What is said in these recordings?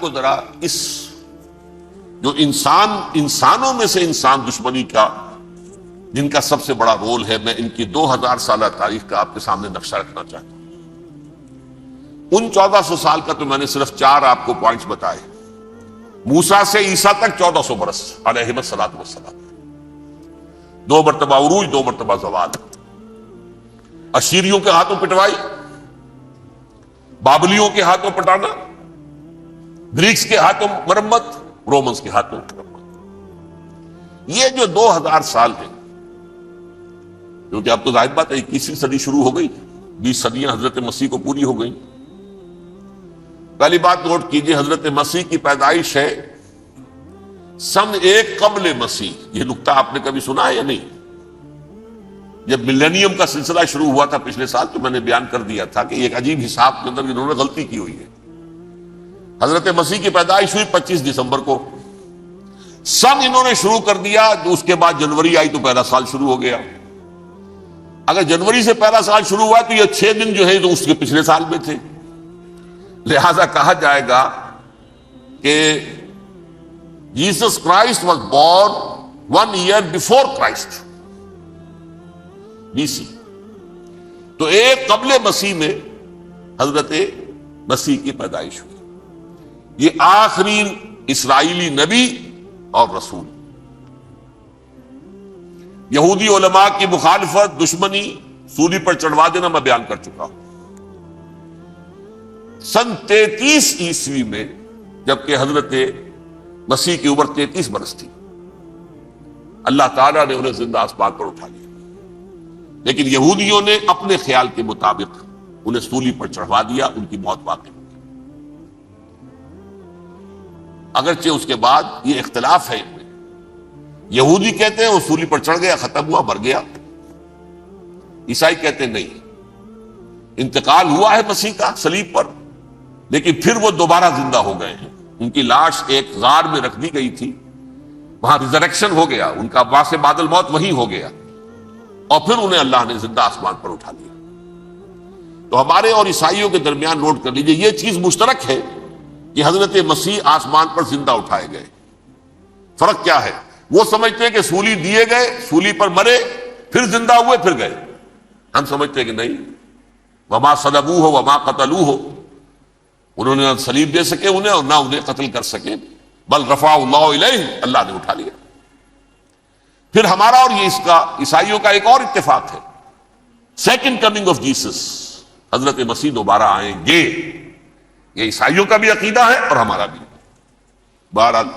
کو ذرا اس جو انسانوں میں سے انسان دشمنی کا جن کا سب سے بڑا رول ہے، میں ان کی 2000 سالہ تاریخ کا آپ کے سامنے نقشہ رکھنا چاہتا ہوں۔ ان 1400 سال کا تو میں نے صرف 4 آپ کو پوائنٹس بتائے۔ موسیٰ سے عیسیٰ تک 1400 برس علیہ الصلوۃ والسلام، 2 مرتبہ عروج، 2 مرتبہ زوال، اشیریوں کے ہاتھوں پٹوائی، بابلیوں کے ہاتھوں پٹانا، گریکس کے ہاتھوں مرمت، رومنز کے ہاتھوں مرمت۔ یہ جو 2000 سال ہیں، کیونکہ اب تو ظاہر بات ہے 21ویں صدی شروع ہو گئی، 20 صدیاں حضرت مسیح کو پوری ہو گئی۔ پہلی بات نوٹ کیجئے، حضرت مسیح کی پیدائش ہے سن 1 قبل مسیح۔ یہ نقطہ آپ نے کبھی سنا ہے یا نہیں؟ جب ملینیم کا سلسلہ شروع ہوا تھا پچھلے سال، تو میں نے بیان کر دیا تھا کہ ایک عجیب حساب کے اندر انہوں نے غلطی کی ہوئی ہے۔ حضرت مسیح کی پیدائش ہوئی 25 دسمبر کو، سن انہوں نے شروع کر دیا، اس کے بعد جنوری آئی تو پہلا سال شروع ہو گیا۔ اگر جنوری سے پہلا سال شروع ہوا تو یہ 6 دن جو ہے تو اس کے پچھلے سال میں تھے، لہذا کہا جائے گا کہ Jesus Christ was born 1 year before Christ, BC۔ تو 1 قبل مسیح میں حضرت مسیح کی پیدائش ہوئی۔ یہ آخری اسرائیلی نبی اور رسول۔ یہودی علماء کی مخالفت، دشمنی، سولی پر چڑھوا دینا میں بیان کر چکا ہوں۔ سن 33 عیسوی میں جبکہ حضرت مسیح کی عمر 33 برس تھی، اللہ تعالیٰ نے انہیں زندہ آسمان پر اٹھا لیا، لیکن یہودیوں نے اپنے خیال کے مطابق انہیں سولی پر چڑھوا دیا، ان کی موت واقع ہو گئی۔ اگرچہ اس کے بعد یہ اختلاف ہے ان میں، یہودی کہتے ہیں وہ سولی پر چڑھ گیا، ختم ہوا، مر گیا۔ عیسائی کہتے ہیں نہیں، انتقال ہوا ہے مسیح کا صلیب پر، لیکن پھر وہ دوبارہ زندہ ہو گئے ہیں۔ ان کی لاش ایک غار میں رکھ دی گئی تھی، وہاں ریزریکشن ہو گیا، ان کا باعث بعد الموت وہی ہو گیا، اور پھر انہیں اللہ نے زندہ آسمان پر اٹھا لیا۔ تو ہمارے اور عیسائیوں کے درمیان نوٹ کر لیجئے، یہ چیز مشترک ہے کہ حضرت مسیح آسمان پر زندہ اٹھائے گئے۔ فرق کیا ہے؟ وہ سمجھتے ہیں کہ سولی دیے گئے، سولی پر مرے، پھر زندہ ہوئے، پھر گئے۔ ہم سمجھتے ہیں کہ نہیں، وما صلبوہ وما قتلوہ، انہوں نے نہ صلیب دے سکے انہیں اور نہ انہیں قتل کر سکے، بل رفع اللہ الیہ، اللہ نے اٹھا لیا۔ پھر ہمارا اور یہ اس کا عیسائیوں کا ایک اور اتفاق ہے، سیکنڈ کمنگ آف جیسس، حضرت مسیح دوبارہ آئیں گے۔ یہ عیسائیوں کا بھی عقیدہ ہے اور ہمارا بھی۔ بہرحال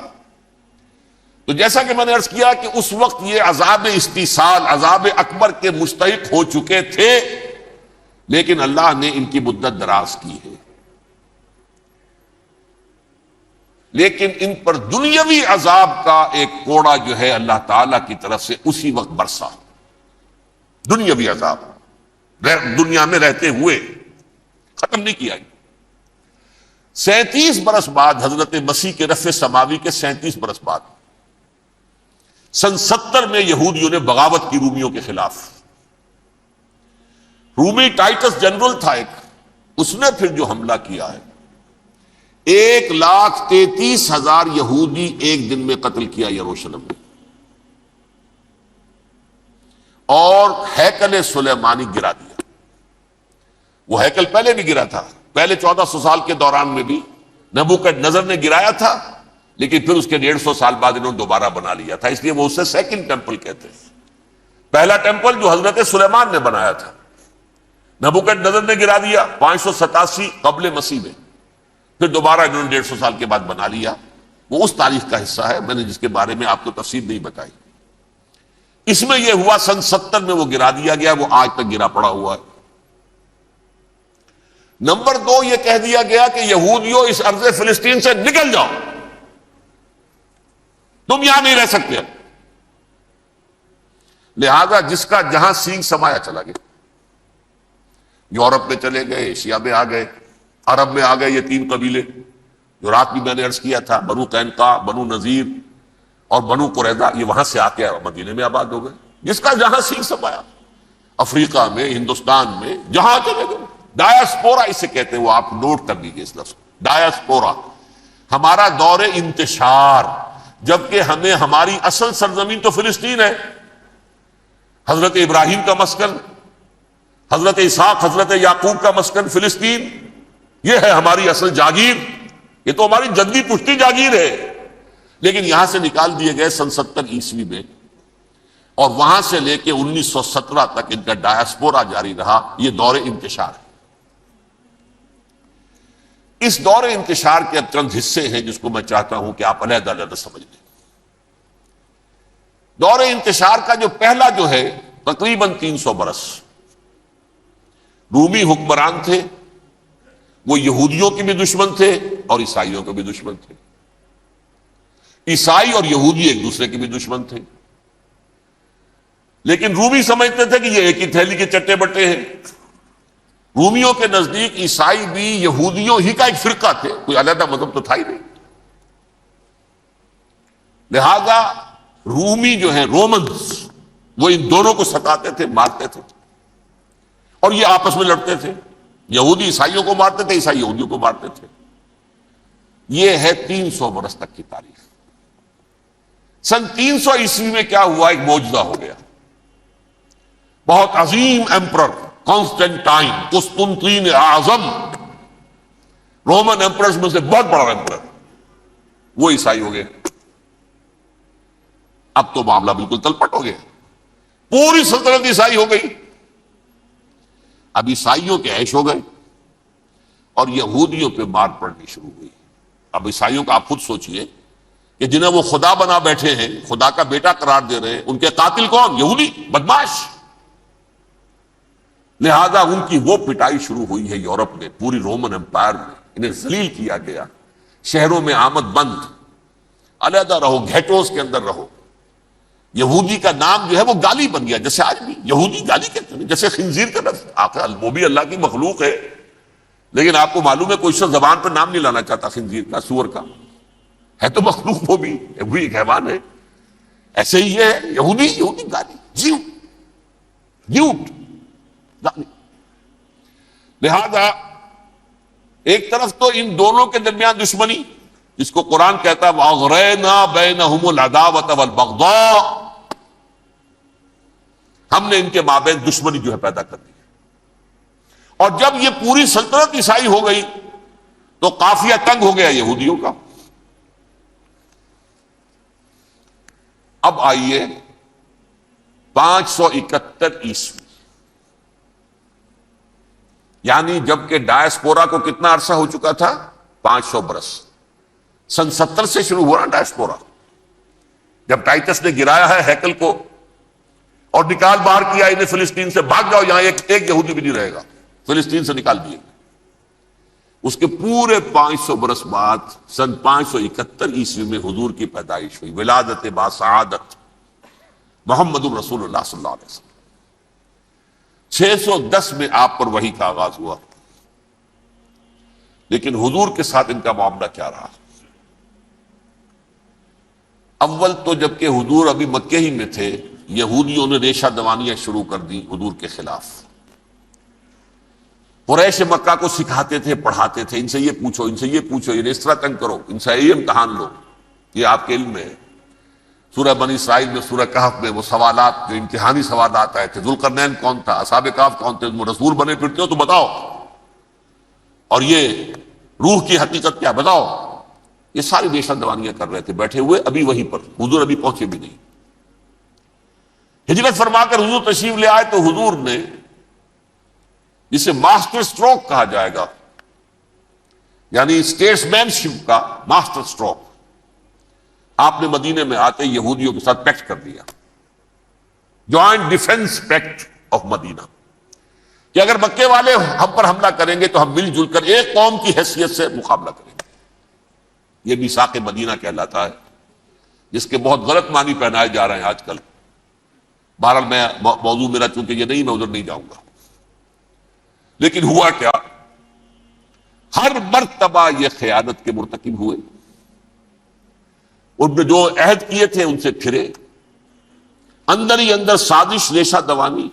تو جیسا کہ میں نے عرض کیا کہ اس وقت یہ عذاب استیصال، عذاب اکبر کے مستحق ہو چکے تھے، لیکن اللہ نے ان کی مدت دراز کی ہے، لیکن ان پر دنیاوی عذاب کا ایک کوڑا جو ہے اللہ تعالی کی طرف سے اسی وقت برسا۔ دنیاوی عذاب دنیا میں رہتے ہوئے ختم نہیں کیا۔ 37 برس بعد، حضرت مسیح کے رفع سماوی کے 37 برس بعد، سن 70 میں یہودیوں نے بغاوت کی رومیوں کے خلاف۔ رومی ٹائٹس جنرل تھا ایک، اس نے پھر جو حملہ کیا ہے، 1,33,000 یہودی ایک دن میں قتل کیا یروشلم میں، اور ہیکل سلیمانی گرا دیا۔ وہ ہیکل پہلے بھی گرا تھا، پہلے 1400 سال کے دوران میں بھی نبوکڈنضر نے گرایا تھا، لیکن پھر اس کے 150 سال بعد انہوں نے دوبارہ بنا لیا تھا، اس لیے وہ اسے سیکنڈ ٹیمپل کہتے ہیں۔ پہلا ٹیمپل جو حضرت سلیمان نے بنایا تھا، نبوکڈنضر نے گرا دیا 587 قبل مسیح میں، پھر دوبارہ انہوں نے 150 سال کے بعد بنا لیا۔ وہ اس تاریخ کا حصہ ہے، میں نے جس کے بارے میں آپ کو تفصیل نہیں بتائی۔ اس میں یہ ہوا سن 70 میں وہ گرا دیا گیا، وہ آج تک گرا پڑا ہوا ہے۔ نمبر 2، یہ کہہ دیا گیا کہ یہودیوں اس ارض فلسطین سے نکل جاؤ، تم یہاں نہیں رہ سکتے۔ لہذا جس کا جہاں سینگ سمایا چلا گیا، یورپ میں چلے گئے، ایشیا میں آ گئے، عرب میں آ گئے۔ یہ 3 قبیلے جو رات بھی میں نے عرض کیا تھا، بنو قینقاع، بنو نذیر اور بنو قریظہ، یہ وہاں سے آ کے مدینے میں آباد ہو گئے۔ جس کا جہاں سینگ سمایا، افریقہ میں، ہندوستان میں، جہاں چلے گئے۔ ڈایاسپورا اسے کہتے ہیں، وہ آپ نوٹ کر لیجیے اس لفظ کو، ڈایاسپورا۔ ہمارا دور انتشار، جبکہ ہمیں ہماری اصل سرزمین تو فلسطین ہے، حضرت ابراہیم کا مسکن، حضرت اسحاق حضرت یعقوب کا مسکن فلسطین، یہ ہے ہماری اصل جاگیر، یہ تو ہماری جدی پشتی جاگیر ہے، لیکن یہاں سے نکال دیے گئے سن 70 عیسوی میں، اور وہاں سے لے کے 1917 تک ان کا ڈایاسپورا جاری رہا۔ یہ دور انتشار ہے۔ اس دور انتشار کے چند حصے ہیں جس کو میں چاہتا ہوں کہ آپ علیحدہ علیحدہ سمجھ لیں۔ دور انتشار کا جو پہلا جو ہے تقریباً 300 برس، رومی حکمران تھے، وہ یہودیوں کے بھی دشمن تھے اور عیسائیوں کے بھی دشمن تھے، عیسائی اور یہودی ایک دوسرے کے بھی دشمن تھے، لیکن رومی سمجھتے تھے کہ یہ ایک ہی تھیلی کے چٹے بٹے ہیں۔ رومیوں کے نزدیک عیسائی بھی یہودیوں ہی کا ایک فرقہ تھے، کوئی علیحدہ مذہب تو تھا ہی نہیں، لہذا رومی جو ہیں رومنز وہ ان دونوں کو ستاتے تھے، مارتے تھے، اور یہ آپس میں لڑتے تھے، یہودی عیسائیوں کو مارتے تھے، عیسائی یہودیوں کو مارتے تھے۔ یہ ہے 300 برس تک کی تاریخ۔ سن 300 عیسوی میں کیا ہوا؟ ایک معجزہ ہو گیا۔ بہت عظیم ایمپرر کانسٹینٹائن، قسطنطین اعظم، رومن ایمپررز میں سے بہت بڑا ایمپرر، وہ عیسائی ہو گئے۔ اب تو معاملہ بالکل تلپٹ ہو گیا، پوری سلطنت عیسائی ہو گئی۔ اب عیسائیوں کے عیش ہو گئے اور یہودیوں پہ مار پڑنی شروع ہوئی۔ اب عیسائیوں کا آپ خود سوچئے کہ جنہیں وہ خدا بنا بیٹھے ہیں، خدا کا بیٹا قرار دے رہے ہیں، ان کے قاتل کون؟ یہودی بدماش۔ لہذا ان کی وہ پٹائی شروع ہوئی ہے یورپ میں، پوری رومن امپائر میں، انہیں ذلیل کیا گیا، شہروں میں آمد بند، علیحدہ رہو، گھیٹوز کے اندر رہو۔ یہودی کا نام جو ہے وہ گالی بن گیا، جیسے آج بھی یہودی گالی کہتے ہیں، جیسے خنزیر کا لفظ، آخر وہ بھی اللہ کی مخلوق ہے، لیکن آپ کو معلوم ہے کوئی شخص زبان پر نام نہیں لانا چاہتا خنزیر کا، سور کا، ہے تو مخلوق وہ بھی ایک حیوان ہے۔ ایسے ہی ہے یہودی گالی، جیوٹ گالی۔ لہذا ایک طرف تو ان دونوں کے درمیان دشمنی، جس کو قرآن کہتا ہے وَأَغْرَيْنَا بَيْنَهُمُ الْعَدَاوَةَ وَالْبَغْضَاءَ، ہم نے ان کے مابین دشمنی جو ہے پیدا کر دی۔ اور جب یہ پوری سلطنت عیسائی ہو گئی تو قافیہ تنگ ہو گیا یہودیوں کا۔ اب آئیے 571 عیسوی، یعنی جبکہ ڈایاسپورا کو کتنا عرصہ ہو چکا تھا؟ 500 برس۔ سن 70 سے شروع ہوا نا ڈایاسپورا، جب ٹائٹس نے گرایا ہے ہیکل کو اور نکال باہر کیا انہیں فلسطین سے، بھاگ جاؤ یہاں ایک یہودی بھی نہیں رہے گا، فلسطین سے نکال دیے۔ اس کے پورے 500 برس بعد سن 571 عیسوی میں حضور کی پیدائش ہوئی، ولادت با سعادت محمد الرسول اللہ صلی اللہ علیہ وسلم۔ 610 میں آپ پر وحی کا آغاز ہوا، لیکن حضور کے ساتھ ان کا معاملہ کیا رہا؟ اول تو جبکہ حضور ابھی مکے ہی میں تھے، یہودیوں نے ریشہ دوانیاں شروع کر دی حضور کے خلاف۔ قریش مکہ کو سکھاتے تھے، پڑھاتے تھے، ان سے یہ پوچھو، ان سے یہ پوچھو، یہ اس طرح تنگ کرو، ان سے یہ امتحان لو، یہ آپ کے علم میں ہے۔ سورہ بنی اسرائیل میں، سورہ کہف میں وہ سوالات، جو امتحانی سوالات آئے تھے، ذوالقرنین کون تھا، اصحاب کہف کون تھے، تم رسول بنے پھرتے ہو تو بتاؤ، اور یہ روح کی حقیقت کیا بتاؤ۔ یہ ساری ریشہ دوانیاں کر رہے تھے بیٹھے ہوئے، ابھی وہیں پر، حضور ابھی پہنچے بھی نہیں۔ ہجرت فرما کر حضور تشریف لے آئے تو حضور نے، جسے ماسٹر سٹروک کہا جائے گا، یعنی اسٹیٹس مین شپ کا ماسٹر سٹروک، آپ نے مدینے میں آتے یہودیوں کے ساتھ پیکٹ کر دیا، جوائنٹ ڈیفنس پیکٹ آف مدینہ، کہ اگر مکے والے ہم پر حملہ کریں گے تو ہم مل جل کر ایک قوم کی حیثیت سے مقابلہ کریں گے۔ یہ میثاق مدینہ کہلاتا ہے، جس کے بہت غلط معنی پہنائے جا رہے ہیں آج کل۔ بہرحال میں موضوع میرا چونکہ یہ نہیں، میں ادھر نہیں جاؤں گا، لیکن ہوا کیا؟ ہر مرتبہ یہ خیانت کے مرتکب ہوئے، ان نے جو عہد کیے تھے ان سے پھرے، اندر ہی اندر سازش، ریشہ دوانی،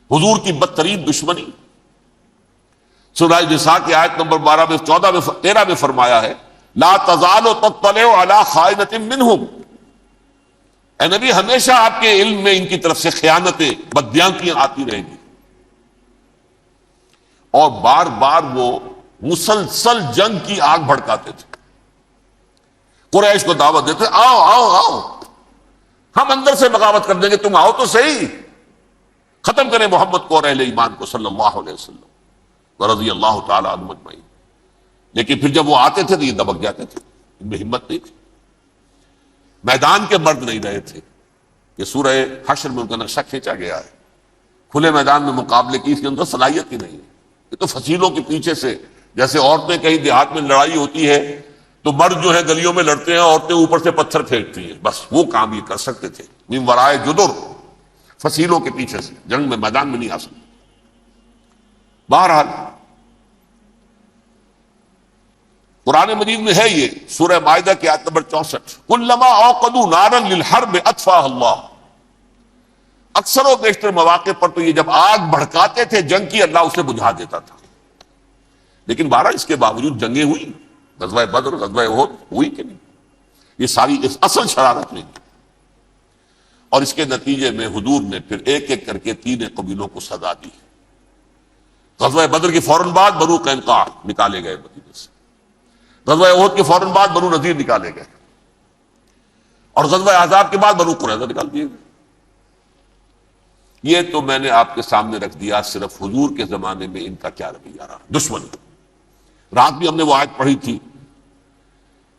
حضور کی بدترین دشمنی۔ سورہ نساء کی آیت نمبر 12 میں 13 میں فرمایا ہے لا تزال تطلع علی خائنۃ منہم، اے نبی ہمیشہ آپ کے علم میں ان کی طرف سے خیانتیں، بدیانتیاں آتی رہیں گی. اور بار بار وہ مسلسل جنگ کی آگ بھڑکاتے تھے، قریش کو دعوت دیتے، آؤ آؤ آؤ ہم اندر سے بغاوت کر دیں گے، تم آؤ تو صحیح، ختم کریں محمد کو اور اہل ایمان کو صلی اللہ علیہ وسلم ورضی اللہ تعالی عنہم اجمعین. لیکن پھر جب وہ آتے تھے تو یہ دبک جاتے تھے، ان میں ہمت نہیں تھی، میدان کے مرد نہیں رہے تھے. یہ سورہ حشر میں ان کا نقشہ کھینچا گیا ہے. کھلے میدان میں مقابلے کی اس کے اندر صلاحیت ہی نہیں ہے. یہ تو فصیلوں کے پیچھے سے، جیسے عورتیں کہیں دیہات میں لڑائی ہوتی ہے تو مرد جو ہے گلیوں میں لڑتے ہیں، عورتیں اوپر سے پتھر پھینکتی ہیں، بس وہ کام یہ کر سکتے تھے. من ورائے جدر، فصیلوں کے پیچھے سے، جنگ میں میدان میں نہیں آ سکتے. بہرحال قرآن مجید میں ہے یہ سورہ مائدہ کی آیت نمبر 64، کلما اوقدوا نارا للحرب اطفاها اللہ. اکثر و بیشتر مواقع پر تو یہ جب آگ بھڑکاتے تھے جنگ کی، اللہ اسے بجھا دیتا تھا. لیکن بہرحال اس کے باوجود جنگیں ہوئی، غزوہ بدر، غزوہ احد ہوئی کہ نہیں؟ یہ ساری اس اصل شرارت نہیں. اور اس کے نتیجے میں حضور نے پھر ایک ایک کر کے 3 قبیلوں کو سزا دی. غزوہ بدر کے فوراً بعد بنو قینقاع نکالے گئے مدینے سے، غزوہ احد کے فوراً بعد بنو نذیر نکالے گئے، اور غزوہ احزاب کے بعد بنو قریظہ نکال دیے گئے. یہ تو میں نے آپ کے سامنے رکھ دیا صرف حضور کے زمانے میں ان کا کیا رویہ رہا. دشمن، رات بھی ہم نے وہ آیت پڑھی تھی،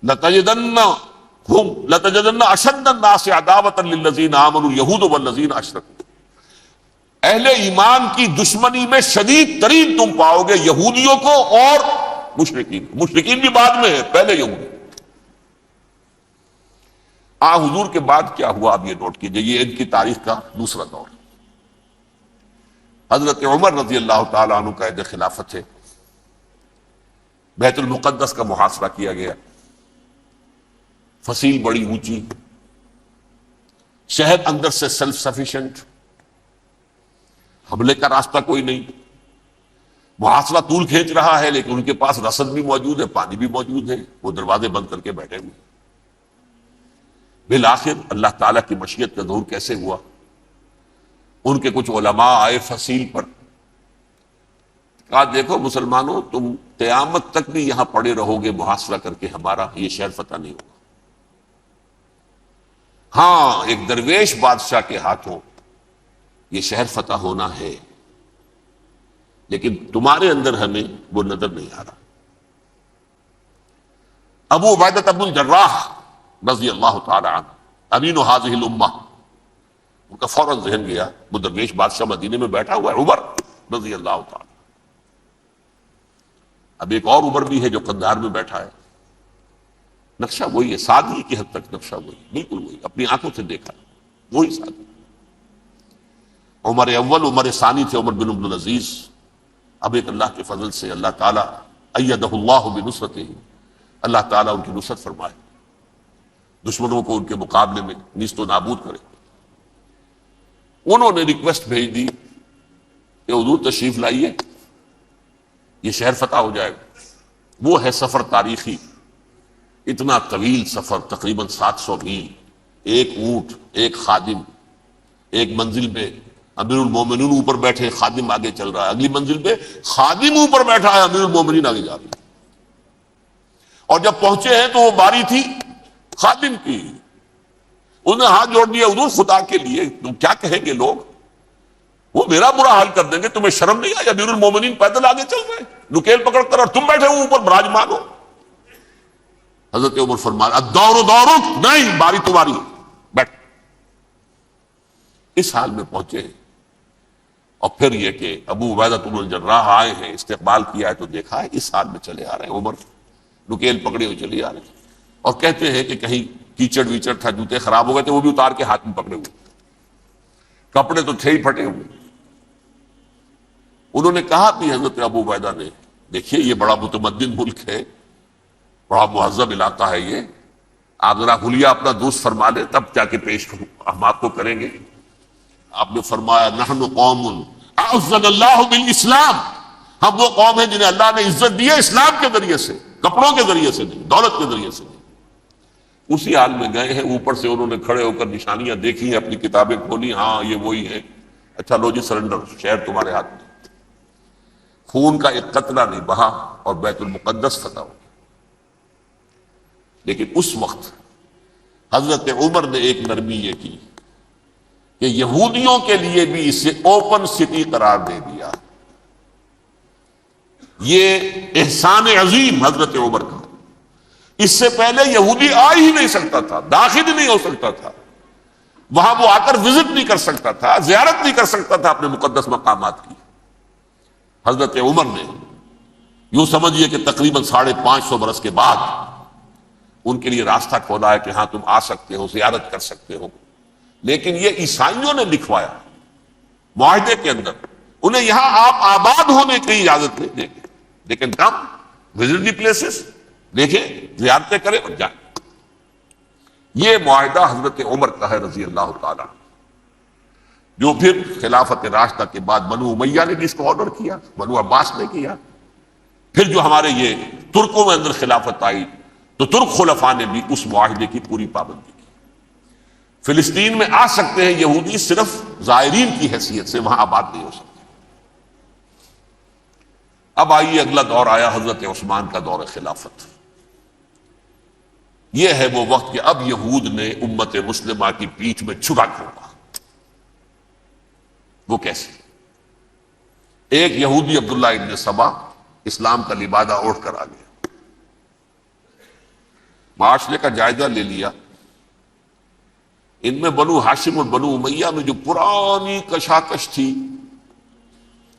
لَتَجِدَنَّ أَشَدَّ النَّاسِ عَدَاوَةً لِلَّذِينَ آمَنُوا الْيَهُودُ وَالَّذِينَ أَشْرَكُوا. اہل ایمان کی دشمنی میں شدید ترین تم پاؤ گے یہودیوں کو اور مشرکین. مشرکین بھی بعد میں ہے، پہلے یہودی. حضور کے بعد کیا ہوا اب یہ نوٹ کیجئے، یہ ان کی تاریخ کا دوسرا دور. حضرت عمر رضی اللہ تعالیٰ عنہ کا عہد خلافت ہے. بیت المقدس کا محاصرہ کیا گیا، فصیل بڑی اونچی، شہر اندر سے سیلف سفیشینٹ، حملے کا راستہ کوئی نہیں. محاصرہ طول کھینچ رہا ہے لیکن ان کے پاس رسد بھی موجود ہے، پانی بھی موجود ہے، وہ دروازے بند کر کے بیٹھے ہوئے. بالآخر اللہ تعالیٰ کی مشیت کا ظہور کیسے ہوا؟ ان کے کچھ علماء آئے فصیل پر، کہا دیکھو مسلمانوں، تم قیامت تک بھی یہاں پڑے رہو گے محاصرہ کر کے، ہمارا یہ شہر فتح نہیں ہوگا. ہاں ایک درویش بادشاہ کے ہاتھوں یہ شہر فتح ہونا ہے، لیکن تمہارے اندر ہمیں وہ نظر نہیں آ رہا. ابو عبیدہ بن الجراح رضی اللہ تعالی عنہ، امین هذه الامہ، ان کا فوراً ذہن گیا وہ درویش بادشاہ مدینے میں بیٹھا ہوا ہے، عمر رضی اللہ تعالی. اب ایک اور عمر بھی ہے جو قندھار میں بیٹھا ہے. نقشہ وہی ہے، سادگی کی حد تک نقشہ وہی، بالکل وہی، اپنی آنکھوں سے دیکھا وہی سادگی. عمر اول، عمر ثانی تھے عمر بن عبد العزیز. اب ایک اللہ کے فضل سے اللہ تعالیٰ ایدہ اللہ بنصرتہ، اللہ تعالیٰ ان کی نصرت فرمائے، دشمنوں کو ان کے مقابلے میں نیست و نابود کرے. انہوں نے ریکویسٹ بھیج دی کہ حضور تشریف لائیے، یہ شہر فتح ہو جائے گا. وہ ہے سفر تاریخی، اتنا طویل سفر، تقریباً 700 میل، ایک اونٹ، ایک خادم، ایک منزل پہ امیر المومنین اوپر بیٹھے، خادم آگے چل رہا ہے، اگلی منزل پہ خادم اوپر بیٹھا ہے، امیر المومنین آگے جا رہی ہے. اور جب پہنچے ہیں تو وہ باری تھی خادم کی. انہوں نے ہاتھ جوڑ دیا، حضور خدا کے لیے تم کیا کہیں گے لوگ، وہ میرا برا حال کر دیں گے، تمہیں شرم نہیں آئی؟ امیر المومنین پیدل آگے چل رہے ہیں نکیل پکڑ کر، اور تم بیٹھے ہو اوپر براجمان ہو. حضرت عمر فرمایا الدور دورک، نہیں باری تمہاری، بیٹھ. اس حال میں پہنچے. اور پھر یہ کہ ابو عبیدہ بن الجراح آئے ہیں، استقبال کیا ہے تو دیکھا ہے اس حال میں چلے آ رہے ہیں. عمر نکیل پکڑے ہوئے چلے آ رہے ہیں، اور کہتے ہیں کہ کہیں کیچڑ ویچڑ تھا، جوتے خراب ہو گئے تھے، وہ بھی اتار کے ہاتھ میں پکڑے ہوئے، کپڑے تو تھے ہی پھٹے ہوئے. انہوں نے کہا بھی حضرت ابو عبیدہ نے، دیکھیے یہ بڑا متمدن ملک ہے، بڑا مہذب علاقہ ہے یہ، آپ ذرا حلیہ اپنا دوست فرما لیں تب جا کے پیش ہم آپ کو کریں گے. آپ نے فرمایا نحن قوم اعزنا اللہ بالاسلام، ہم وہ قوم ہیں جنہیں اللہ نے عزت دی ہے اسلام کے ذریعے سے. کپڑوں کے ذریعے سے نہیں، دولت کے ذریعے سے نہیں۔ اسی حال میں گئے ہیں، اوپر سے انہوں نے کھڑے ہو کر نشانیاں دیکھی ہیں، اپنی کتابیں کھولی، ہاں یہ وہی ہے، اچھا لو جی سرنڈر، شہر تمہارے ہاتھ میں۔ خون کا ایک قطرہ نہیں بہا اور بیت المقدس فتح ہو گیا۔ لیکن اس وقت حضرت عمر نے ایک نرمی یہ کی کہ یہودیوں کے لیے بھی اسے اوپن سٹی قرار دے دیا۔ یہ احسان عظیم حضرت عمر کا، اس سے پہلے یہودی آ ہی نہیں سکتا تھا، داخل ہی نہیں ہو سکتا تھا، وہاں وہ آ کر وزٹ نہیں کر سکتا تھا، زیارت نہیں کر سکتا تھا اپنے مقدس مقامات کی۔ حضرت عمر نے یوں سمجھیے کہ تقریباً 550 برس کے بعد ان کے لیے راستہ کھولا ہے کہ ہاں تم آ سکتے ہو، زیارت کر سکتے ہو۔ لیکن یہ عیسائیوں نے لکھوایا معاہدے کے اندر، انہیں یہاں آپ آباد ہونے کی اجازت نہیں دیں گے، لیکن کم وزٹ دی پلیسز، دیکھیں زیارتیں کریں اور جائیں۔ یہ معاہدہ حضرت عمر کا ہے رضی اللہ تعالیٰ، جو پھر خلافت راشدہ کے بعد بنو امیہ نے بھی اس کو آرڈر کیا، بنو عباس نے کیا۔ پھر جو ہمارے یہ ترکوں میں اندر خلافت آئی تو ترک خلفاء نے بھی اس معاہدے کی پوری پابندی کی۔ فلسطین میں آ سکتے ہیں یہودی، صرف زائرین کی حیثیت سے، وہاں آباد نہیں ہو سکتے۔ اب آئیے اگلا دور آیا حضرت عثمان کا دور خلافت۔ یہ ہے وہ وقت کہ اب یہود نے امت مسلمہ کی پیٹھ میں چھرا کھولا۔ وہ کیسے؟ ایک یہودی عبداللہ ابن سبا اسلام کا لبادہ اوڑھ کر آ گیا، معاشرے کا جائزہ لے لیا۔ ان میں بنو ہاشم اور بنو امیہ میں جو پرانی کشاکش تھی،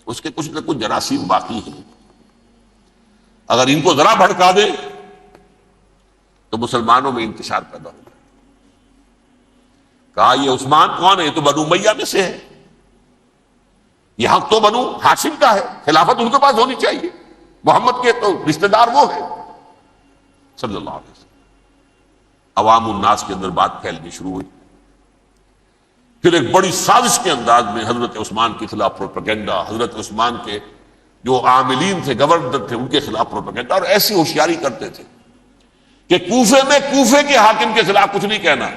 اس کے کچھ نہ کچھ جراثیم باقی ہیں۔ اگر ان کو ذرا بھڑکا دے تو مسلمانوں میں انتشار پیدا ہوگا۔ کہا یہ عثمان کون ہے؟ یہ تو بنو امیہ میں سے ہے، یہ حق تو بنو ہاشم کا ہے، خلافت ان کے پاس ہونی چاہیے، محمد کے تو رشتہ دار وہ ہے صلی اللہ علیہ وسلم۔ عوام الناس کے اندر بات پھیلنی شروع ہوئی۔ پھر ایک بڑی سازش کے انداز میں حضرت عثمان کے خلاف پروپیگنڈا، حضرت عثمان کے جو عاملین تھے، گورنر تھے، ان کے خلاف پروپیگنڈا، اور ایسی ہوشیاری کرتے تھے کہ کوفے میں کوفے کے حاکم کے خلاف کچھ نہیں کہنا،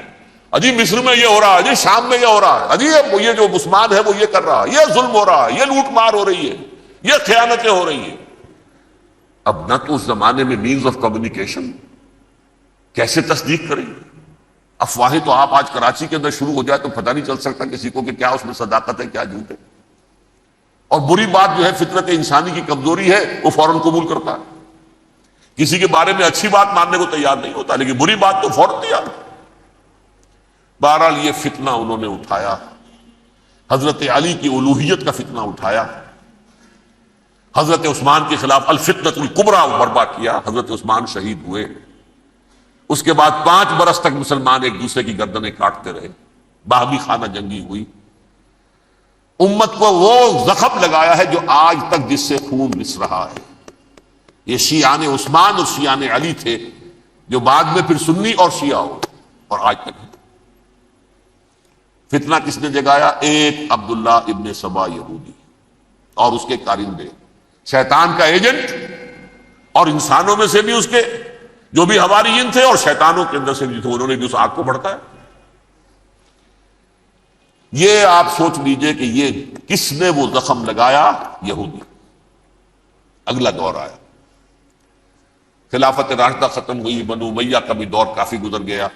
اجی مصر میں یہ ہو رہا ہے، اجی شام میں یہ ہو رہا ہے، اجی یہ جو عثمان ہے وہ یہ کر رہا ہے، یہ ظلم ہو رہا ہے، یہ لوٹ مار ہو رہی ہے، یہ خیانتیں ہو رہی ہیں۔ اب نہ تو اس زمانے میں مینز آف کمیونیکیشن، کیسے تصدیق کریں؟ افواہیں تو آپ آج کراچی کے اندر شروع ہو جائے تو پتہ نہیں چل سکتا کسی کو کہ کیا اس میں صداقت ہے کیا جھوٹ ہے۔ اور بری بات جو ہے فطرت انسانی کی کمزوری ہے، وہ فوراً قبول کرتا ہے، کسی کے بارے میں اچھی بات ماننے کو تیار نہیں ہوتا، لیکن بری بات تو فوراً تیار۔ بہرحال یہ فتنہ انہوں نے اٹھایا، حضرت علی کی الوہیت کا فتنہ اٹھایا، حضرت عثمان کے خلاف الفتنۃ الکبریٰ برپا کیا، حضرت عثمان شہید ہوئے۔ اس کے بعد 5 برس تک مسلمان ایک دوسرے کی گردنیں کاٹتے رہے، باہمی خانہ جنگی ہوئی۔ امت کو وہ زخم لگایا ہے جو آج تک جس سے خون رس رہا ہے۔ یہ شیعان عثمان اور شیعان علی تھے، جو بعد میں پھر سنی اور شیعہ ہو، اور آج تک ہے۔ فتنہ کس نے جگایا؟ ایک عبداللہ ابن سبا یہودی اور اس کے کارندے، شیطان کا ایجنٹ، اور انسانوں میں سے بھی اس کے جو بھی حواریین تھے اور شیطانوں کے اندر سے بھی تھے، انہوں نے بھی اس آگ کو بھڑکایا۔ یہ آپ سوچ لیجئے کہ یہ کس نے وہ زخم لگایا؟ یہودی۔ اگلا دور آیا، خلافت راشدہ ختم ہوئی، بنو امیہ کا بھی دور کافی گزر گیا۔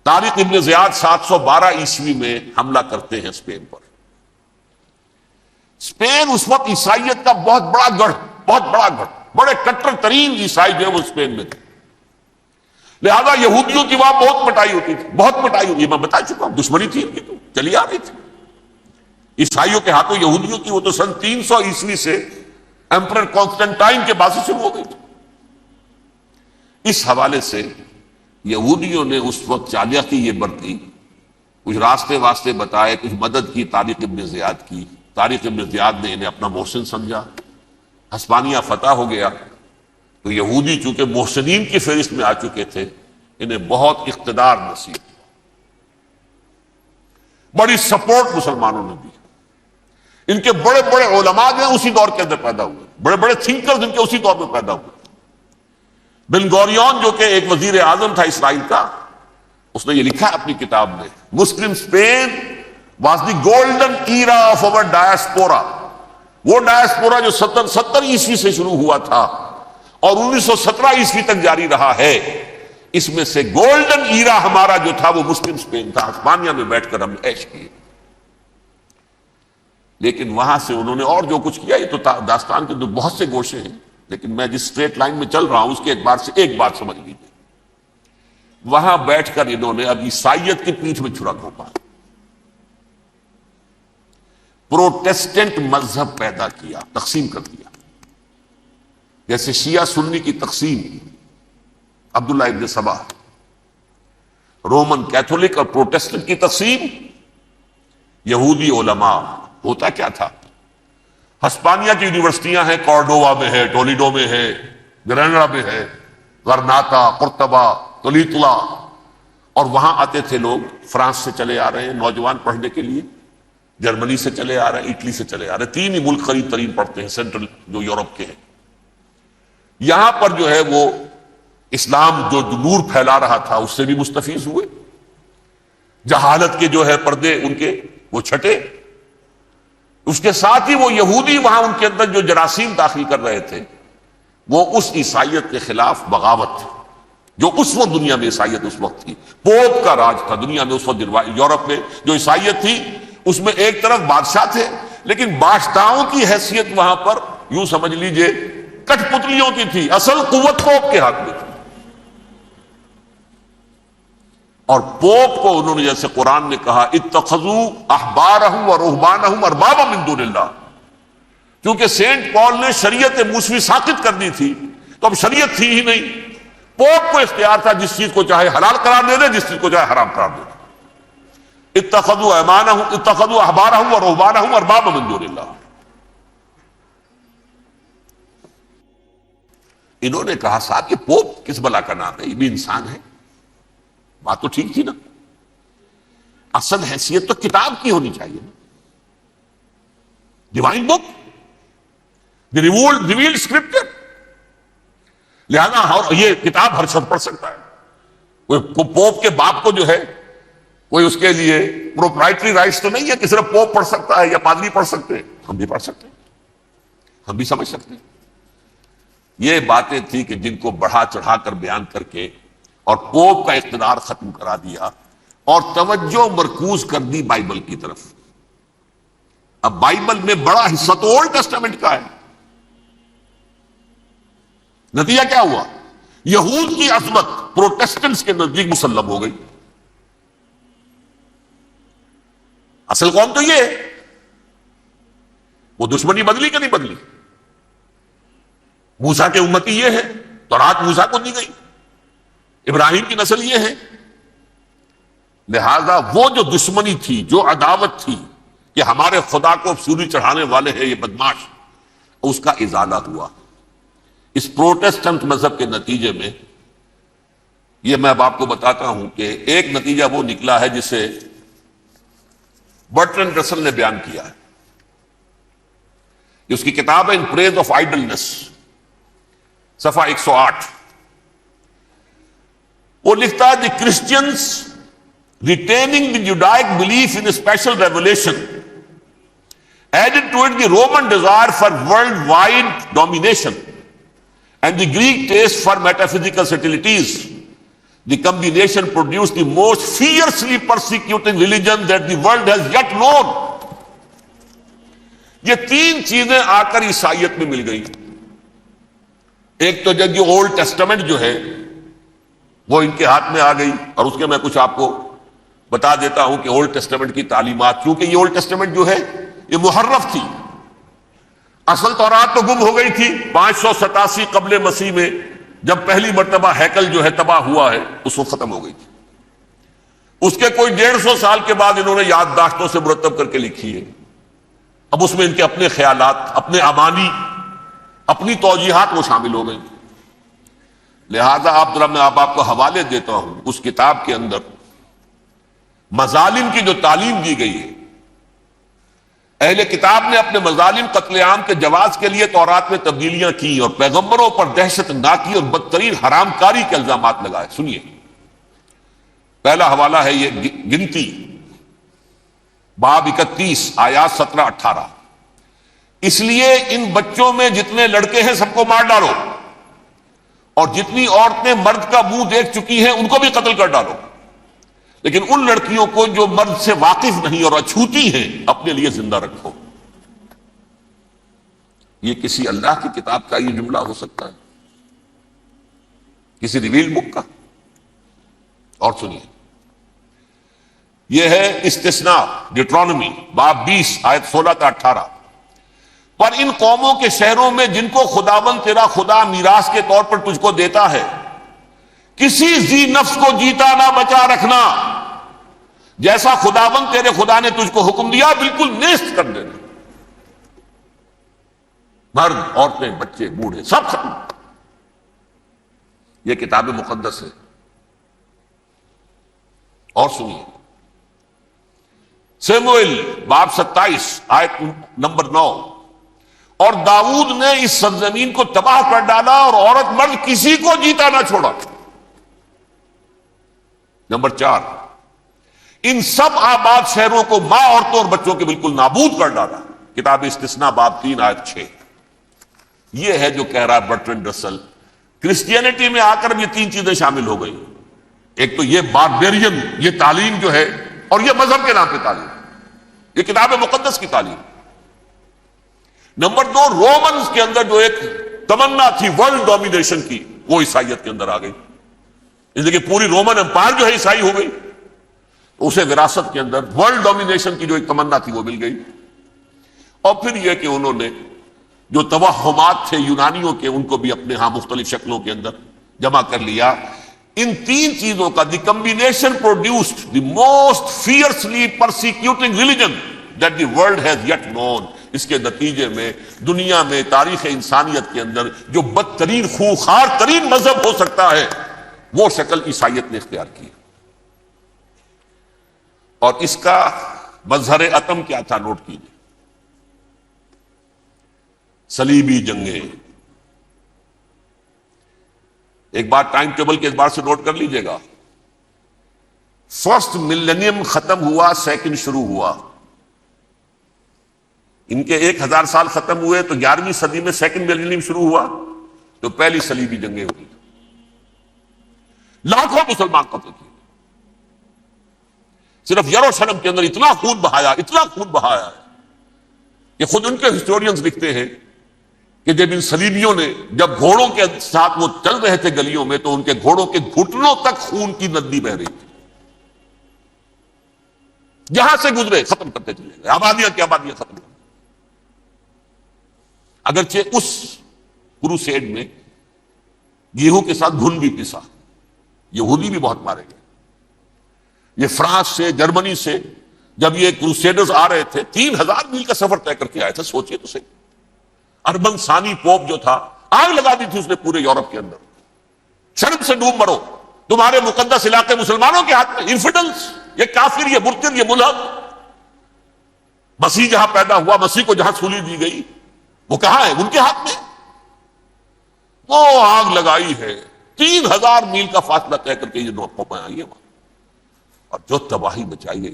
طارق ابن زیاد 712 عیسوی میں حملہ کرتے ہیں اسپین پر۔ اسپین اس وقت عیسائیت کا بہت بڑا گڑھ، بڑے کٹر ترین عیسائی جو ہے وہ اسپین میں تھے، لہذا یہودیوں کی وہاں بہت پٹائی ہوتی تھی، بہت پٹائی ہوتی، میں بتا چکا ہوں، دشمنی تھی ان کی تو چلی آ رہی تھی عیسائیوں کے ہاتھوں یہودیوں کی۔ وہ تو سن 300 عیسوی سے ایمپرر کانسٹنٹائن کے بعد سے شروع ہو گئی تھی۔ اس حوالے سے یہودیوں نے اس وقت چالاکی یہ برتی، کچھ راستے واسطے بتائے، کچھ مدد کی طارق ابن زیاد کی۔ طارق ابن زیاد نے انہیں اپنا محسن سمجھا، ہسپانیہ فتح ہو گیا تو یہودی چونکہ محسنین کی فہرست میں آ چکے تھے، انہیں بہت اقتدار نصیب، بڑی سپورٹ مسلمانوں نے دی۔ ان کے بڑے بڑے علماء جو ہیں اسی دور کے اندر پیدا ہوئے، بڑے بڑے تھنکرز ان کے اسی دور میں پیدا ہوئے۔ بن گوریون جو کہ ایک وزیر اعظم تھا اسرائیل کا، اس نے یہ لکھا اپنی کتاب میں، مسلم Spain was the golden era of our diaspora. وہ ڈائسپورا جو 70 عیسوی سے شروع ہوا تھا اور 1917 عیسوی تک جاری رہا ہے، اس میں سے گولڈن ایرا ہمارا جو تھا وہ مسلم اسپین تھا. اسپانیہ میں بیٹھ کر ہم نے عیش کیے. لیکن وہاں سے انہوں نے اور جو کچھ کیا، یہ تو داستان کے بہت سے گوشے ہیں، لیکن میں جس اسٹریٹ لائن میں چل رہا ہوں اس کے اعتبار سے ایک بات سمجھ لیجیے. وہاں بیٹھ کر انہوں نے اب عیسائیت کی پیٹھ میں چھرا گھونپا، پروٹیسٹنٹ مذہب پیدا کیا، تقسیم کر دیا. جیسے شیعہ سنی کی تقسیم، عبداللہ ابن سبا. رومن کیتھولک اور پروٹیسٹنٹ کی تقسیم، یہودی علماء. ہوتا کیا تھا؟ ہسپانیہ کی یونیورسٹیاں ہیں، کارڈووا میں ہے، ٹولیڈو میں ہے، گریناڈا میں ہے، غرناطہ، قرطبہ، تولیتلا، اور وہاں آتے تھے لوگ. فرانس سے چلے آ رہے ہیں نوجوان پڑھنے کے لیے، جرمنی سے چلے آ رہے ہیں، اٹلی سے چلے آ رہے ہیں. 3 ہی ملک قریب ترین پڑھتے ہیں سینٹرل جو یورپ کے ہیں. یہاں پر جو ہے وہ اسلام جو نور پھیلا رہا تھا اس سے بھی مستفیض ہوئے. جہالت کے جو ہے پردے ان کے وہ چھٹے. اس کے ساتھ ہی وہ یہودی وہاں ان کے اندر جو جراثیم داخل کر رہے تھے، وہ اس عیسائیت کے خلاف بغاوت، جو اس وقت دنیا میں عیسائیت اس وقت تھی. پوپ کا راج تھا دنیا میں اس وقت. یورپ میں جو عیسائیت تھی اس میں ایک طرف بادشاہ تھے، لیکن بادشاہوں کی حیثیت وہاں پر یوں سمجھ لیجئے کٹ پتلیوں کی تھی. اصل قوت پوپ کے ہاتھ میں تھی. اور پوپ کو انہوں نے، جیسے قرآن نے کہا، اتخذوا احبارهم ورهبانهم اربابا من دون اللہ. کیونکہ سینٹ پال نے شریعت موسوی ساقط کر دی تھی تو اب شریعت تھی ہی نہیں. پوپ کو اختیار تھا جس چیز کو چاہے حلال قرار دے دے، جس چیز کو چاہے حرام قرار دے دے. اتخذوا احبارهم ورهبانهم اربابا من دون اللہ. انہوں نے کہا صاحب یہ پوپ کس بلا کا نام ہے، یہ بھی انسان ہے. بات تو ٹھیک تھی نا. اصل حیثیت تو کتاب کی ہونی چاہیے نا، ڈیوائن بک، دی ریویلڈ اسکرپچر. لہذا یہ کتاب ہر شخص پڑھ سکتا ہے. کوئی پوپ کے باپ کو جو ہے کوئی اس کے لیے پروپرائٹری رائٹس تو نہیں ہے کہ صرف پوپ پڑھ سکتا ہے یا پادری پڑھ سکتے ہیں. ہم بھی پڑھ سکتے ہیں، ہم بھی سمجھ سکتے ہیں. یہ باتیں تھی کہ جن کو بڑھا چڑھا کر بیان کر کے اور پوپ کا اقتدار ختم کرا دیا اور توجہ مرکوز کر دی بائبل کی طرف. اب بائبل میں بڑا حصہ تو اولڈ ٹیسٹامنٹ کا ہے. نتیجہ کیا ہوا؟ یہود کی عظمت پروٹیسٹنٹس کے نزدیک مسلم ہو گئی. اصل قوم تو یہ ہے. وہ دشمنی بدلی کہ نہیں بدلی؟ موسیٰ کے امتی یہ ہے، تورات موسیٰ کو دی گئی، ابراہیم کی نسل یہ ہے. لہذا وہ جو دشمنی تھی، جو عداوت تھی کہ ہمارے خدا کو سوری چڑھانے والے ہیں یہ بدماش، اس کا ازالہ ہوا اس پروٹیسٹنٹ مذہب کے نتیجے میں. یہ میں اب آپ کو بتاتا ہوں کہ ایک نتیجہ وہ نکلا ہے جسے برٹرنڈ رسل نے بیان کیا ہے. اس کی کتاب ہے ان پریز آف آئیڈلنس، صفحہ 108. وہ لکھتا ہے the Christians retaining the Judaic belief in special revelation added to it the Roman desire for worldwide domination and the Greek taste for metaphysical subtleties. The combination produced the most fiercely persecuting religion that the world has yet known. یہ 3 چیزیں آ کر عیسائیت میں مل گئی. ایک تو جب یہ اولڈ ٹیسٹمنٹ جو ہے وہ ان کے ہاتھ میں آ گئی، اور اس کے میں کچھ آپ کو بتا دیتا ہوں کہ اولڈ ٹیسٹمنٹ کی تعلیمات، کیونکہ یہ اولڈ ٹیسٹمنٹ جو ہے یہ محرف تھی. اصل تورات تو گم ہو گئی تھی 587 قبل مسیح میں، جب پہلی مرتبہ ہیکل جو ہے تباہ ہوا ہے، اس وقت ختم ہو گئی تھی. اس کے کوئی 150 سال کے بعد انہوں نے یادداشتوں سے مرتب کر کے لکھی ہے. اب اس میں ان کے اپنے خیالات، اپنے امانی، اپنی توجیحات وہ شامل ہو گئی. لہذا میں آپ کو حوالے دیتا ہوں اس کتاب کے اندر مظالم کی جو تعلیم دی گئی ہے اہل کتاب نے اپنے مظالم قتل عام کے جواز کے لیے تورات میں تبدیلیاں کی اور پیغمبروں پر دہشت ناکی اور بدترین حرام کاری کے الزامات لگائے. سنیے، پہلا حوالہ ہے یہ گنتی باب 31 آیات 17-18. اس لیے ان بچوں میں جتنے لڑکے ہیں سب کو مار ڈالو، اور جتنی عورتیں مرد کا منہ دیکھ چکی ہیں ان کو بھی قتل کر ڈالو، لیکن ان لڑکیوں کو جو مرد سے واقف نہیں اور اچھوتی ہیں اپنے لیے زندہ رکھو. یہ کسی اللہ کی کتاب کا یہ جملہ ہو سکتا ہے؟ کسی ریویل بک کا؟ اور سنیے، یہ ہے استثناء ڈیٹرانومی باب 20 آیت 16-18. پر ان قوموں کے شہروں میں جن کو خداوند تیرا خدا میراث کے طور پر تجھ کو دیتا ہے، کسی ذی نفس کو جیتا نہ بچا رکھنا، جیسا خداوند تیرے خدا نے تجھ کو حکم دیا بالکل نیست کر دینا. مرد، عورتیں، بچے، بوڑھے سب ختم. یہ کتاب مقدس ہے. اور سنیے، سیموئیل باب 27 آیت نمبر 9. اور داؤد نے اس سرزمین کو تباہ کر ڈالا اور عورت مرد کسی کو جیتا نہ چھوڑا. نمبر 4، ان سب آباد شہروں کو ماں، عورتوں اور بچوں کے بالکل نابود کر ڈالا. کتاب استثناء باب 3 آیت 6. یہ ہے جو کہہ رہا برٹرنڈ رسل، کرسچینٹی میں آ کر یہ تین چیزیں شامل ہو گئی. ایک تو یہ باربیرین یہ تعلیم جو ہے، اور یہ مذہب کے نام پہ تعلیم، یہ کتاب مقدس کی تعلیم. نمبر 2، رومنز کے اندر جو ایک تمنا تھی ورلڈ ڈومینیشن کی، وہ عیسائیت کے اندر آ گئی. اس لیے کہ پوری رومن امپائر جو ہے عیسائی ہو گئی، اسے وراثت کے اندر ورلڈ ڈومینیشن کی جو ایک تمنا تھی وہ مل گئی. اور پھر یہ کہ انہوں نے جو توہمات تھے یونانیوں کے، ان کو بھی اپنے ہاں مختلف شکلوں کے اندر جمع کر لیا. ان تین چیزوں کا the combination produced the most fiercely persecuting religion that the world has yet known. اس کے نتیجے میں دنیا میں تاریخ انسانیت کے اندر جو بدترین خوخار ترین مذہب ہو سکتا ہے وہ شکل عیسائیت نے اختیار کی. اور اس کا مظہر عتم کیا تھا؟ نوٹ کیجیے، صلیبی جنگیں. ایک بات ٹائم ٹیبل کے اعتبار سے نوٹ کر لیجئے گا. فرسٹ ملینیم ختم ہوا، سیکنڈ شروع ہوا. ان کے 1000 سال ختم ہوئے تو 11ویں صدی میں سیکنڈ ملینیم شروع ہوا، تو پہلی صلیبی جنگیں ہوئی. لاکھوں مسلمان قتل کیے. صرف یروشلم کے اندر اتنا خون بہایا ہے کہ خود ان کے ہسٹورینز لکھتے ہیں کہ جب ان صلیبیوں نے جب گھوڑوں کے ساتھ وہ چل رہے تھے گلیوں میں، تو ان کے گھوڑوں کے گھٹنوں تک خون کی ندی بہ رہی تھی. جہاں سے گزرے ختم کرتے چلے گئے، آبادیاں کی آبادیاں ختم کر. اگرچہ اس کروسیڈ میں گیہوں کے ساتھ گھن بھی پسا، یہودی بھی بہت مارے گئے. یہ فرانس سے، جرمنی سے جب یہ کروسیڈرز آ رہے تھے، 3000 میل کا سفر طے کر کے آئے تھے. سوچئے تو صحیح. اربن ثانی پوپ جو تھا، آگ لگا دی تھی اس نے پورے یورپ کے اندر. شرم سے ڈوب مرو، تمہارے مقدس علاقے مسلمانوں کے ہاتھ میں. انفیڈلز، یہ کافر، یہ مرتد، یہ ملحد. مسیح جہاں پیدا ہوا، مسیح کو جہاں سولی دی گئی، وہ کہاں ہے؟ ان کے ہاتھ میں. وہ آگ لگائی ہے، 3000 میل کا فاصلہ طے کر کے یہ نوٹ آئی ہے وہاں. اور جو تباہی مچائی ہے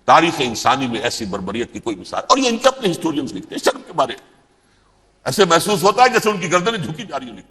تاریخ انسانی میں، ایسی بربریت کی کوئی مثال. اور یہ ان کے اپنے ہسٹورینز لکھتے ہیں شرم کے بارے. ایسے محسوس ہوتا ہے جیسے ان کی گردنیں جھکی جا رہی ہیں.